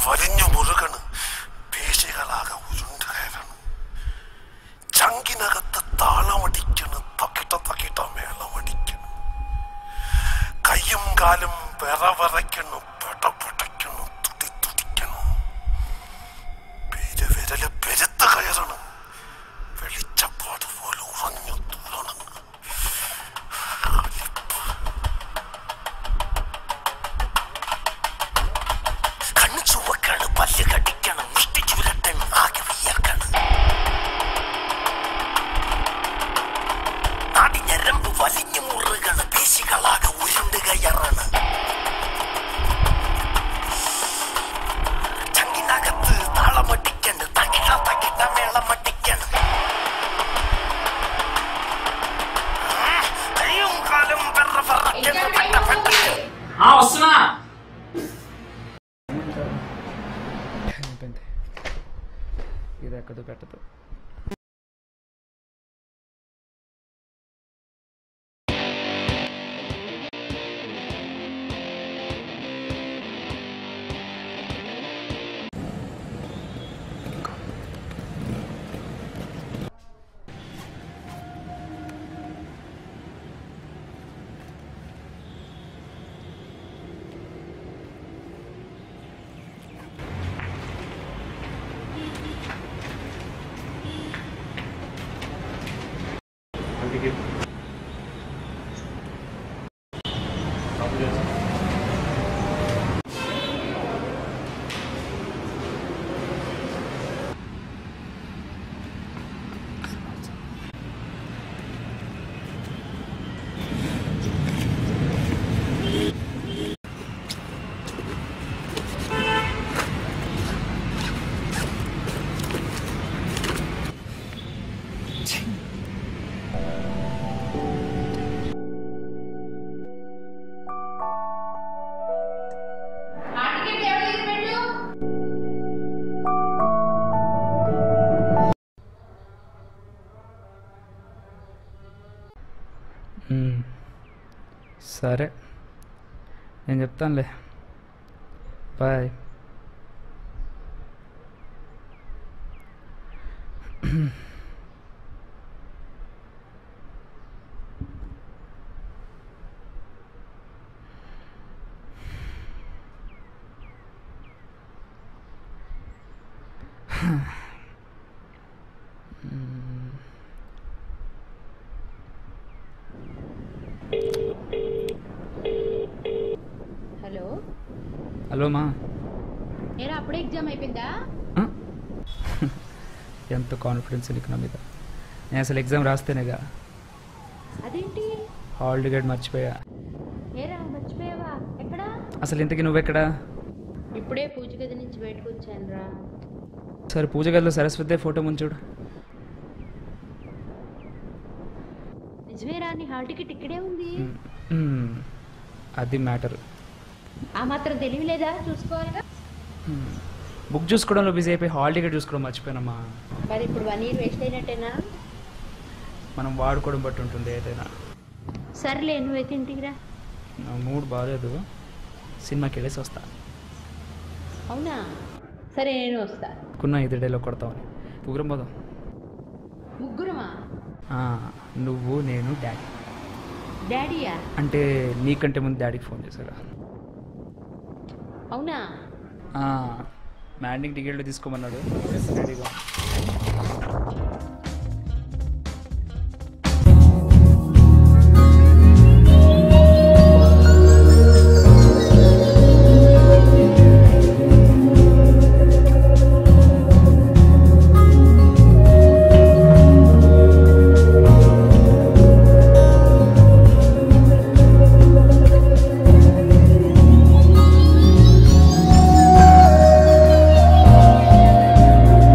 വലിഞ്ഞു മുറുകണ്, പേശികളാകെ ഉരുണ്ട് കയറണ്, ചങ്കിനകത്ത് താളമടിക്കണ്, തക്കിട്ട മേളമടിക്കണ്, കയ്യും കാലും വിറവിറയ്ക്കണു, പെടപെടയ്ക്കണു, തുടിക്കണു, വിരല് പെരുത്ത് കയറണ്, വെളിച്ചപ്പാട് പോലെ ഉറഞ്ഞു തുള്ളണ്. കണ്ണു ചുവക്കാണ്, പല്ല് കടിക്കണം, മുഷ്ടി ചുരട്ടണ്, ആകെ വിയർക്കണ്, നാടി ഞരമ്പ് വലിഞ്ഞു മുറുകണ്, പേശികളാകെ ഉരുണ്ട് കയറണ്, ചങ്കിനകത്ത് താളമടിക്കണ്, തകിട്ട മേളമടിക്കണ്, കയ്യും കാലും వస్తున్నా. ఇది ఎక్కడో పెట్టదు. సరే, నేను చెప్తానులే. బాయ్. హలో హలో మా. ఏరా అప్పుడే ఎగ్జామ్ అయిపోయిందా? ఎంత కాన్ఫిడెన్స్ నీకు నా మీద. నేను అసలు ఎగ్జామ్ రాస్తేనేగా. అదేంటి హాల్ టికెట్ మర్చిపోయా. ఏరా మర్చిపోయావా? ఎక్కడా? అసలు ఇంతకీ నువ్వెక్కడా? ఇప్పుడే పూజ గది నుంచి బయటకు వచ్చాను రా. సరే, పూజ గదిలో సరస్వతి ఫోటో ముంచుడు. నిజమేరా, నీ హాల్ టికెట్ ఇక్కడే ఉంది. అది మ్యాటర్. ఆ మాత్రం తెలివి లేదా? చూసుకోవాలిగా. బుక్ చూసుకోవడంలో బిజీ అయిపోయి హాల్ టికెట్ చూసుకోవడం మర్చిపోయినమ్మా. మరి ఇప్పుడు 1 year వేస్ట్ అయినట్టేనా? మనం వాడుకోవడం బట్టి ఉంటుంది ఏదైనా. సర్లే, నువ్వైతే ఇంటికి రా. నా మూడ్ బాగాలేదు, సినిమాకి వెళ్ళేసి వస్తా. అవునా? సరే, నేను వస్తా. కున్నా ఇది డేలో కొడతామని. ముగ్గురం పోదాం. ముగ్గురమా? నువ్వు, నేను, డాడీ. డాడీయా? అంటే నీకంటే ముందు డాడీకి ఫోన్ చేశారా? అవునా? మ్యాండింగ్ టికెట్లు తీసుకోమన్నాడు. రెడీగా